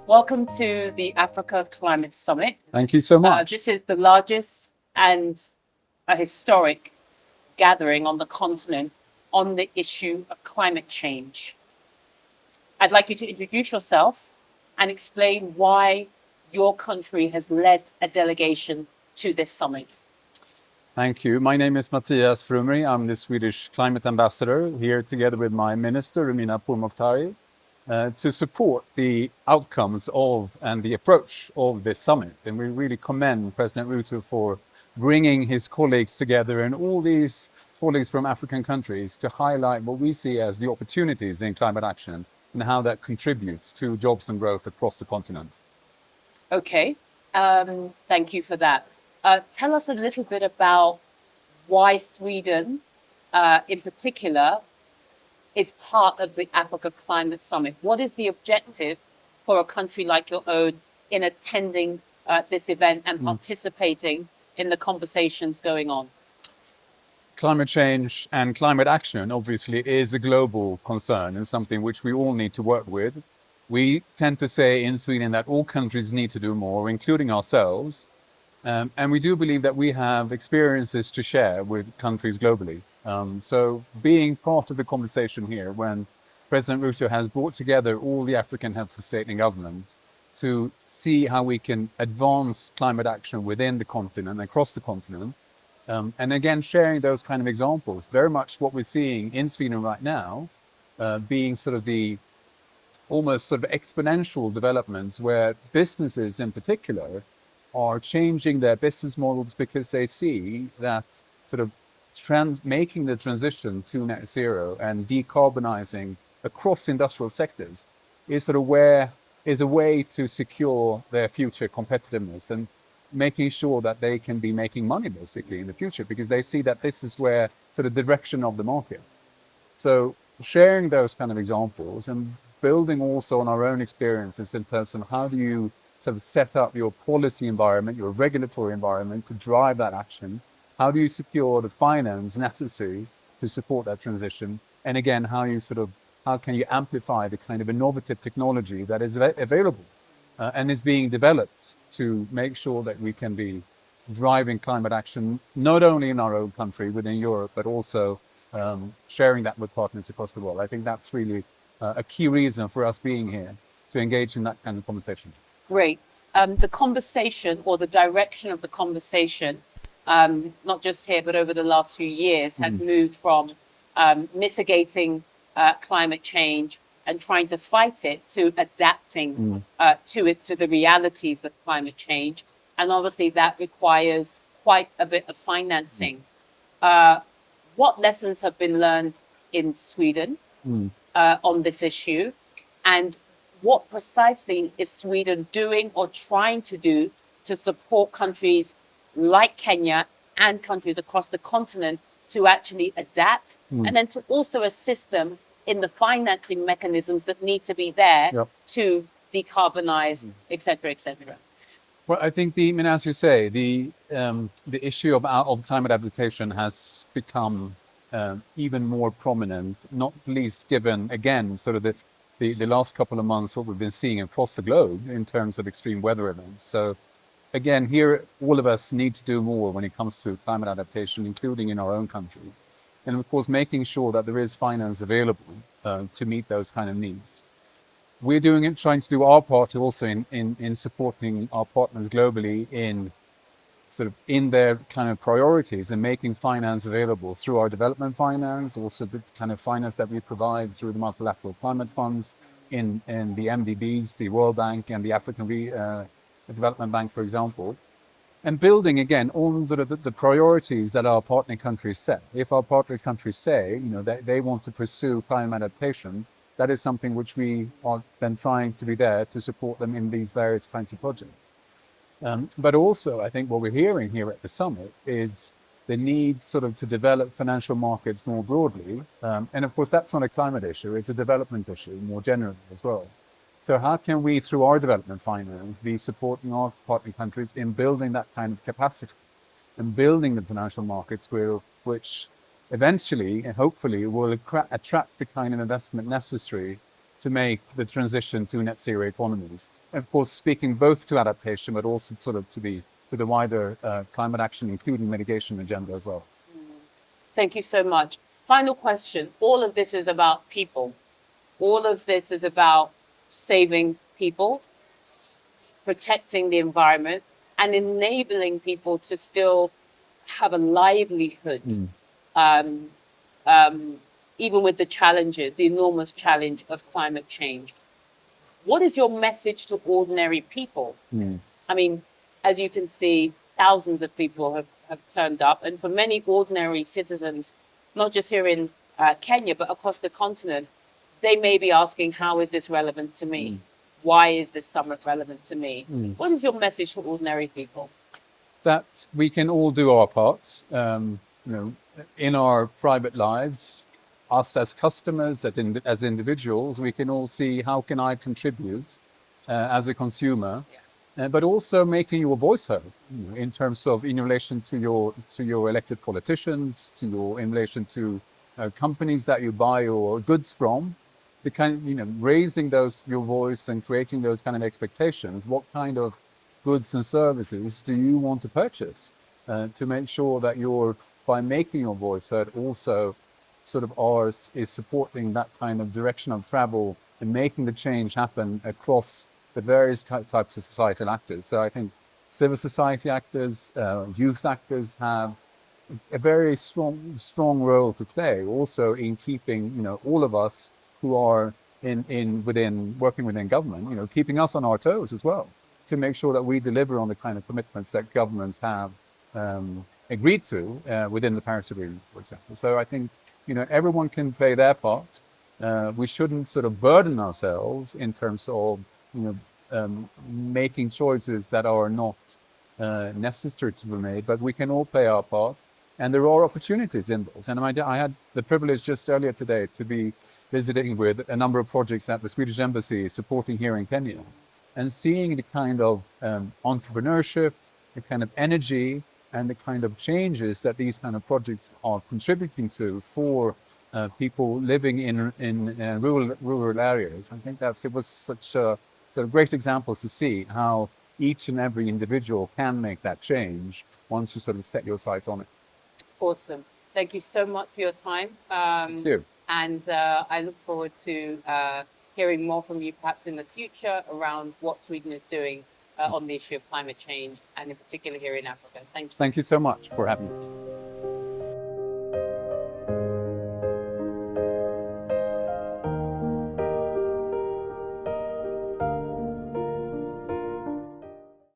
Welcome to the Africa Climate Summit. Thank you so much. This is the largest and a historic gathering on the continent on the issue of climate change. I'd like you to introduce yourself and explain why your country has led a delegation to this summit. Thank you. My name is Mattias Frumerie. I'm the Swedish climate ambassador here together with my minister, Romina Pourmokhtari, to support the outcomes of and the approach of this summit. And we really commend President Ruto for bringing his colleagues together and all these colleagues from African countries to highlight what we see as the opportunities in climate action and how that contributes to jobs and growth across the continent. Okay, thank you for that. Tell us a little bit about why Sweden, in particular, is part of the Africa Climate Summit. What is the objective for a country like your own in attending this event and participating in the conversations going on? Climate change and climate action obviously is a global concern and something which we all need to work with. We tend to say in Sweden that all countries need to do more, including ourselves. And we do believe that we have experiences to share with countries globally. So being part of the conversation here when President Ruto has brought together all the African heads of state and government to see how we can advance climate action within the continent, across the continent, and again, sharing those kind of examples, very much what we're seeing in Sweden right now, being sort of the almost sort of exponential developments where businesses in particular are changing their business models because they see that sort of making the transition to net zero and decarbonizing across industrial sectors is sort of is a way to secure their future competitiveness and making sure that they can be making money basically in the future because they see that this is where sort of the direction of the market. So sharing those kind of examples and building also on our own experiences in terms of how do you sort of set up your policy environment, your regulatory environment to drive that action. How do you secure the finance necessary to support that transition? And again, how can you amplify the kind of innovative technology that is available and is being developed to make sure that we can be driving climate action, not only in our own country, within Europe, but also sharing that with partners across the world. I think that's really a key reason for us being here to engage in that kind of conversation. Great. The conversation or the direction of the conversation, not just here, but over the last few years, has moved from mitigating climate change and trying to fight it to adapting to the realities of climate change. And obviously that requires quite a bit of financing. What lessons have been learned in Sweden on this issue? And what precisely is Sweden doing or trying to do to support countries like Kenya and countries across the continent to actually adapt and then to also assist them in the financing mechanisms that need to be there to decarbonize, et cetera, et cetera? Well, I think as you say, the issue of climate adaptation has become even more prominent, not least given, again, sort of the last couple of months, what we've been seeing across the globe in terms of extreme weather events. So again, here, all of us need to do more when it comes to climate adaptation, including in our own country. And of course, making sure that there is finance available to meet those kind of needs. We're trying to do our part also in supporting our partners globally in their kind of priorities and making finance available through our development finance, also the kind of finance that we provide through the multilateral climate funds in the MDBs, the World Bank and the African Development Bank, for example. And building again on the priorities that our partner countries set. If our partner countries say, they want to pursue climate adaptation, that is something which we are then trying to be there to support them in these various kinds of projects. But also, I think what we're hearing here at the summit is the need to develop financial markets more broadly. And of course, that's not a climate issue, it's a development issue more generally as well. So how can we, through our development finance, be supporting our partner countries in building that kind of capacity and building the financial markets which eventually and hopefully will attract the kind of investment necessary to make the transition to net zero economies. And of course, speaking both to adaptation, but also sort of to the wider climate action, including mitigation agenda as well. Thank you so much. Final question. All of this is about people. All of this is about saving people, protecting the environment, and enabling people to still have a livelihood, um, even with the challenges, the enormous challenge of climate change. What is your message to ordinary people? I mean, as you can see, thousands of people have turned up, and for many ordinary citizens, not just here in Kenya, but across the continent, they may be asking, how is this relevant to me? Why is this summit relevant to me? What is your message for ordinary people? That we can all do our parts, in our private lives, us as customers, as individuals, we can all see how can I contribute as a consumer, but also making your voice heard in terms of in relation to your elected politicians, in relation to companies that you buy your goods from, the kind raising your voice and creating those kind of expectations. What kind of goods and services do you want to purchase to make sure that by making your voice heard also sort of ours is supporting that kind of direction of travel and making the change happen across the various types of societal actors. So I think civil society actors, youth actors have a very strong role to play also in keeping, all of us who are working within government, keeping us on our toes as well, to make sure that we deliver on the kind of commitments that governments have agreed to within the Paris Agreement, for example. So I think, everyone can play their part. We shouldn't sort of burden ourselves in terms of, making choices that are not necessary to be made, but we can all play our part. And there are opportunities in this. And I had the privilege just earlier today to be visiting with a number of projects that the Swedish Embassy is supporting here in Kenya, and seeing the kind of entrepreneurship, the kind of energy, and the kind of changes that these kind of projects are contributing to for people living in rural areas. I think it was such a great example to see how each and every individual can make that change once you sort of set your sights on it. Awesome. Thank you so much for your time. Thank you. And I look forward to hearing more from you perhaps in the future around what Sweden is doing on the issue of climate change, and in particular here in Africa. Thank you. Thank you so much for having us.